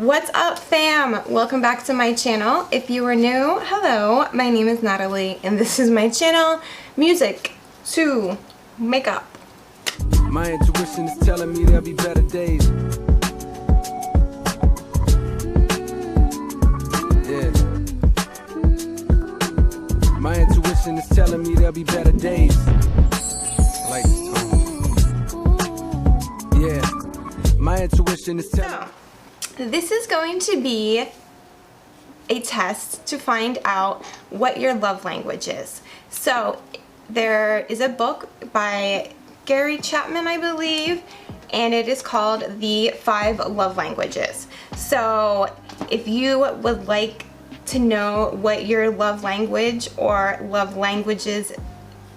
What's up, fam? Welcome back to my channel. If you are new, hello, my name is Natalie and this is my channel, Music to Makeup. My intuition is telling me there'll be better days. Yeah. My intuition is telling me there'll be better days. Like yeah. My intuition is telling me. This is going to be a test to find out what your love language is. So there is a book by Chapmen, I believe, and it is called The 5 Love Languages. So if you would like to know what your love language or love languages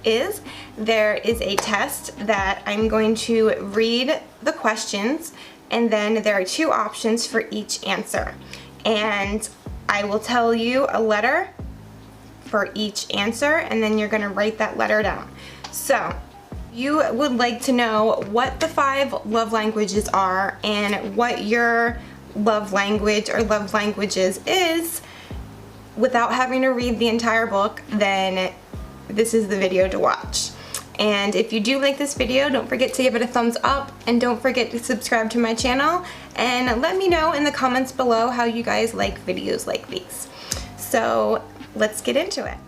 is, there is a test that I'm going to read the questions, and then there are 2 options for each answer. And I will tell you a letter for each answer, and then you're gonna write that letter down. So you would like to know what the 5 love languages are and what your love language or love languages is without having to read the entire book, then this is the video to watch. And if you do like this video, don't forget to give it a thumbs up and don't forget to subscribe to my channel, and let me know in the comments below how you guys like videos like these. So let's get into it.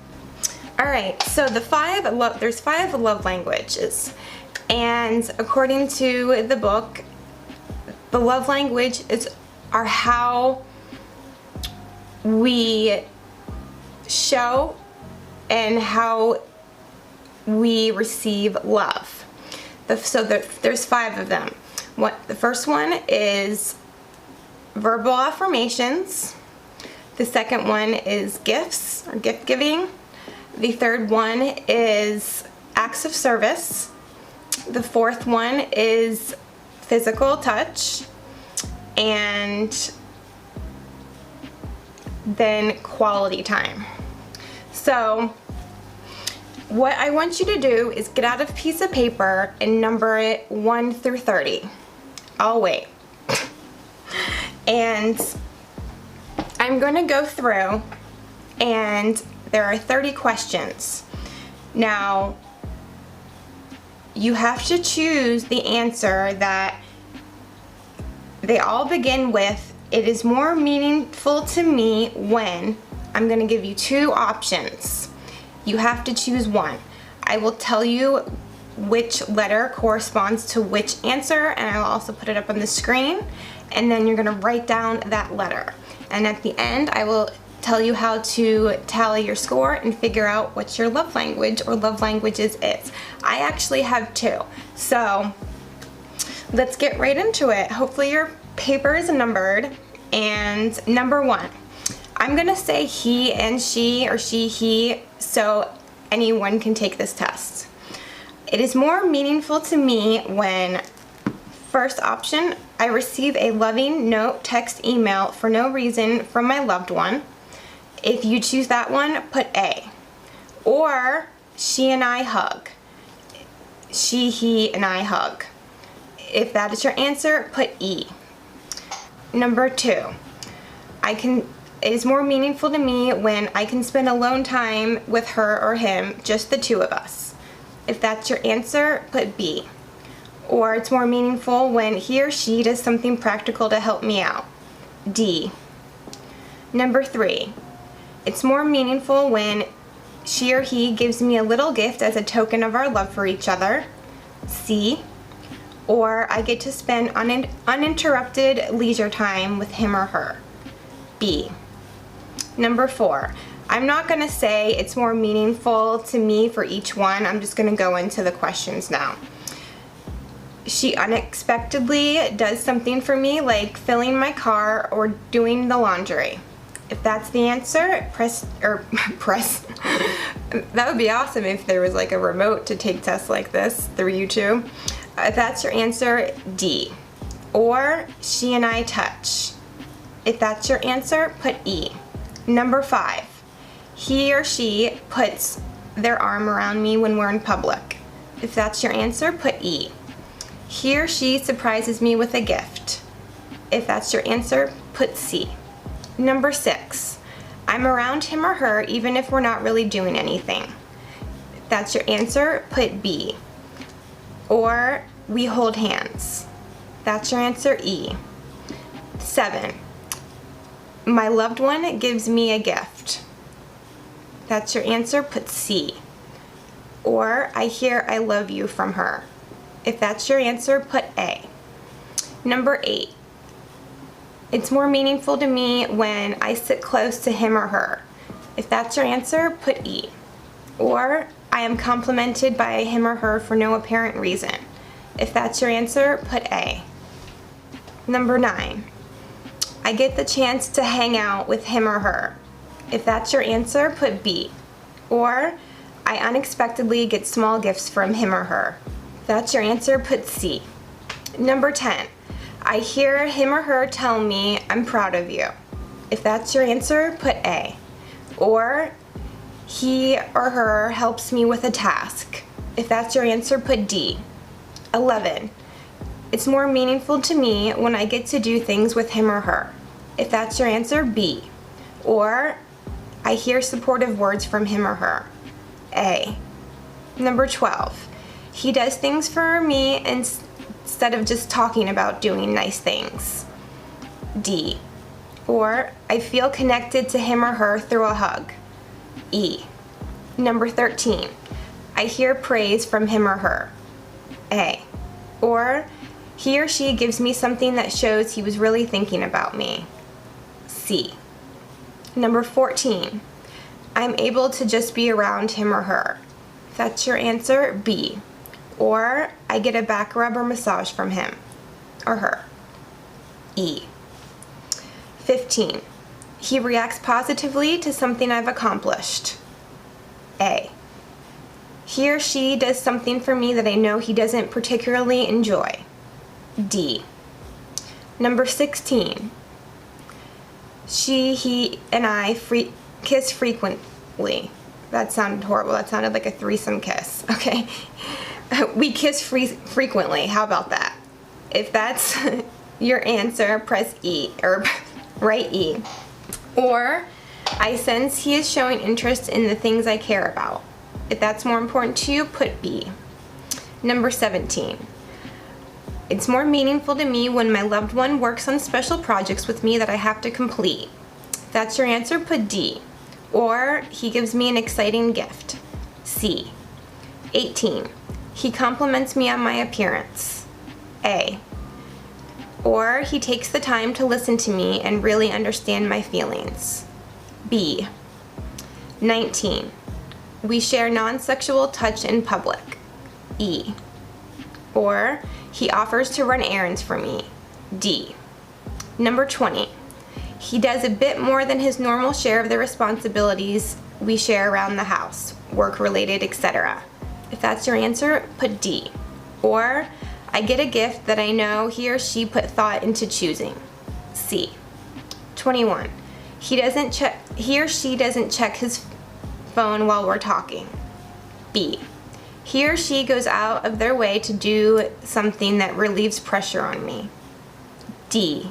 Alright, so there's 5 love languages, and according to the book, the love language are how we show and how we receive love. So there's 5 of them. The first one is verbal affirmations. The second one is gifts or gift giving. The third one is acts of service. The fourth one is physical touch. And then quality time. So what I want you to do is get out a piece of paper and number it 1 through 30. I'll wait. And I'm going to go through, and there are 30 questions. Now, you have to choose the answer that they all begin with, "It is more meaningful to me when." I'm going to give you 2 options. You have to choose one. I will tell you which letter corresponds to which answer, and I will also put it up on the screen, and then you're gonna write down that letter. And at the end, I will tell you how to tally your score and figure out what your love language or love languages is. I actually have 2, so let's get right into it. Hopefully your paper is numbered. And number 1, I'm gonna say he and she, or she, he, so anyone can take this test. It is more meaningful to me when, first option, I receive a loving note, text, email for no reason from my loved one. If you choose that one, put A. Or she and I hug. She, he, and I hug. If that is your answer, put E. Number 2, it is more meaningful to me when I can spend alone time with her or him, just the 2 of us. If that's your answer, put B. Or it's more meaningful when he or she does something practical to help me out. D. Number 3, it's more meaningful when she or he gives me a little gift as a token of our love for each other. C. Or I get to spend uninterrupted leisure time with him or her. B. Number 4, I'm not going to say it's more meaningful to me for each one. I'm just going to go into the questions now. She unexpectedly does something for me, like filling my car or doing the laundry. If that's the answer, press. That would be awesome if there was like a remote to take tests like this through YouTube. If that's your answer, D. Or she and I touch. If that's your answer, put E. Number 5, he or she puts their arm around me when we're in public. If that's your answer, put E. He or she surprises me with a gift. If that's your answer, put C. Number 6, I'm around him or her even if we're not really doing anything. If that's your answer, put B. Or we hold hands. That's your answer, E. 7, my loved one gives me a gift. That's your answer, put C. Or I hear I love you from her. If that's your answer, put A. Number 8, it's more meaningful to me when I sit close to him or her. If that's your answer, put E. Or I am complimented by him or her for no apparent reason. If that's your answer, put A. Number 9, I get the chance to hang out with him or her. If that's your answer, put B. Or I unexpectedly get small gifts from him or her. If that's your answer, put C. Number 10, I hear him or her tell me I'm proud of you. If that's your answer, put A. Or he or her helps me with a task. If that's your answer, put D. 11, it's more meaningful to me when I get to do things with him or her. If that's your answer, B. Or I hear supportive words from him or her. A. Number 12, he does things for me instead of just talking about doing nice things. D. Or I feel connected to him or her through a hug. E. Number 13, I hear praise from him or her. A. Or he or she gives me something that shows he was really thinking about me. C. Number 14, I'm able to just be around him or her. If that's your answer, B. Or I get a back rub or massage from him or her. E. 15, he reacts positively to something I've accomplished. A. He or she does something for me that I know he doesn't particularly enjoy. D. Number 16, she, he, and I kiss frequently. That sounded horrible. That sounded like a threesome kiss. Okay. We kiss frequently. How about that? If that's your answer, press E, or write E. Or I sense he is showing interest in the things I care about. If that's more important to you, put B. Number 17, it's more meaningful to me when my loved one works on special projects with me that I have to complete. If that's your answer, put D. Or he gives me an exciting gift. C. 18, he compliments me on my appearance. A. Or he takes the time to listen to me and really understand my feelings. B. 19, we share non-sexual touch in public. E. Or he offers to run errands for me. D. Number 20, he does a bit more than his normal share of the responsibilities we share around the house, work-related, etc. If that's your answer, put D. Or I get a gift that I know he or she put thought into choosing. C. 21, he or she doesn't check his phone while we're talking. B. He or she goes out of their way to do something that relieves pressure on me. D.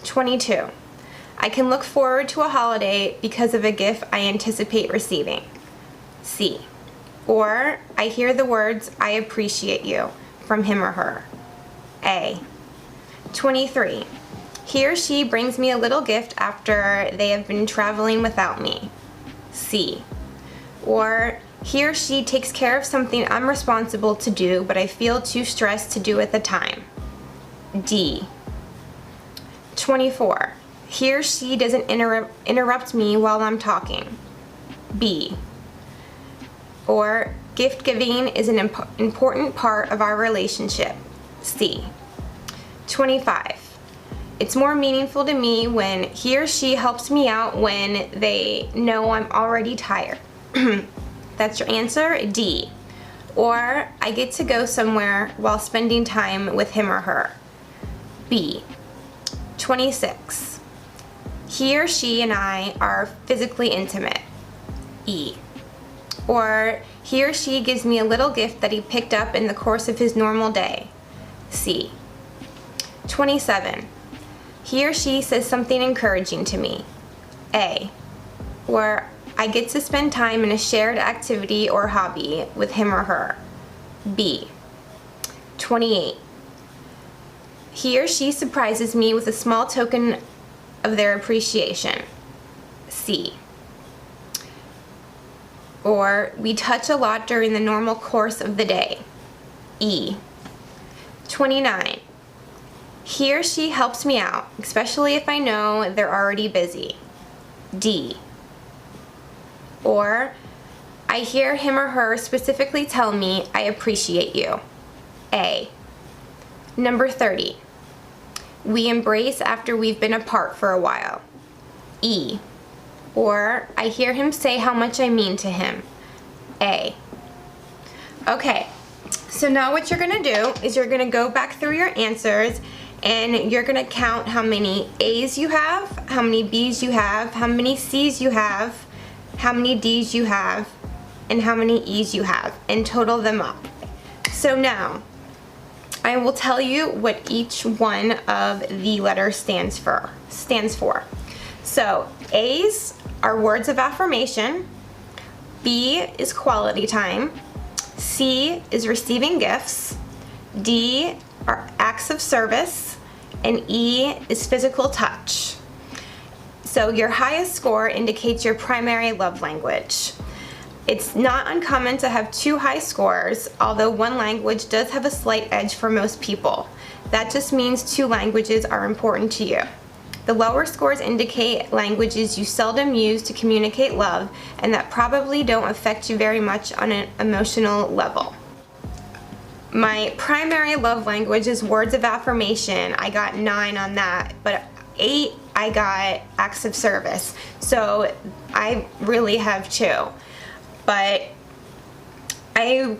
22, I can look forward to a holiday because of a gift I anticipate receiving. C. Or I hear the words, I appreciate you, from him or her. A. 23, he or she brings me a little gift after they have been traveling without me. C. Or he or she takes care of something I'm responsible to do, but I feel too stressed to do at the time. D. 24, he or she doesn't interrupt me while I'm talking. B. Or gift giving is an important part of our relationship. C. 25, it's more meaningful to me when he or she helps me out when they know I'm already tired. That's your answer, D. Or I get to go somewhere while spending time with him or her. B. 26, he or she and I are physically intimate. E. Or he or she gives me a little gift that he picked up in the course of his normal day. C. 27, he or she says something encouraging to me. A, where I get to spend time in a shared activity or hobby with him or her. B, 28, he or she surprises me with a small token of their appreciation. C, or we touch a lot during the normal course of the day. E, 29, he or she helps me out, especially if I know they're already busy. D, or I hear him or her specifically tell me, I appreciate you. A, number 30, we embrace after we've been apart for a while. E, or I hear him say how much I mean to him. A. Okay, so now what you're gonna do is you're gonna go back through your answers and you're gonna count how many A's you have, how many B's you have, how many C's you have, how many D's you have, and how many E's you have, and total them up. So now, I will tell you what each one of the letters stands for. So, A's are words of affirmation, B is quality time, C is receiving gifts, D are acts of service, and E is physical touch. So your highest score indicates your primary love language. It's not uncommon to have 2 high scores, although one language does have a slight edge for most people. That just means 2 languages are important to you. The lower scores indicate languages you seldom use to communicate love and that probably don't affect you very much on an emotional level. My primary love language is words of affirmation. I got 9 on that, but 8 I got acts of service. So I really have 2. But I'm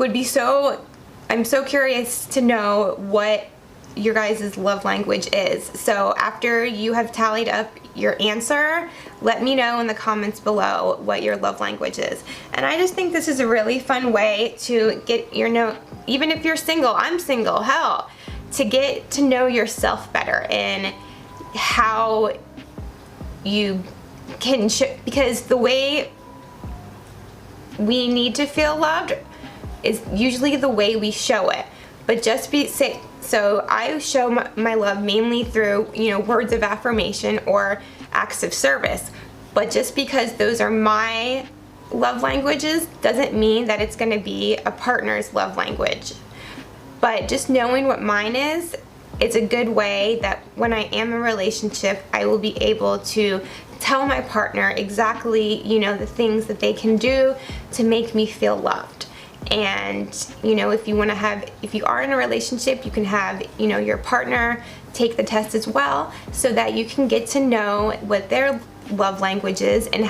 so curious to know what your guys' love language is. So after you have tallied up your answer, let me know in the comments below what your love language is. And I just think this is a really fun way to get even if you're single, I'm single, hell, to get to know yourself better and how you can because the way we need to feel loved is usually the way we show it. But so I show my love mainly through, words of affirmation or acts of service. But just because those are my love languages doesn't mean that it's going to be a partner's love language. But just knowing what mine is, it's a good way that when I am in a relationship, I will be able to tell my partner exactly, the things that they can do to make me feel loved. And if you are in a relationship, you can have your partner take the test as well, so that you can get to know what their love language is and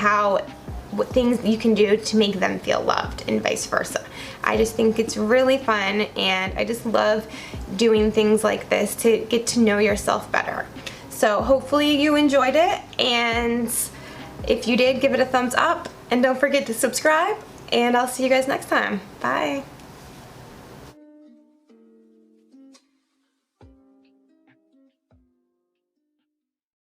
what things you can do to make them feel loved, and vice versa. I just think it's really fun, and I just love doing things like this to get to know yourself better. So hopefully you enjoyed it, and if you did, give it a thumbs up, and don't forget to subscribe. And I'll see you guys next time. Bye.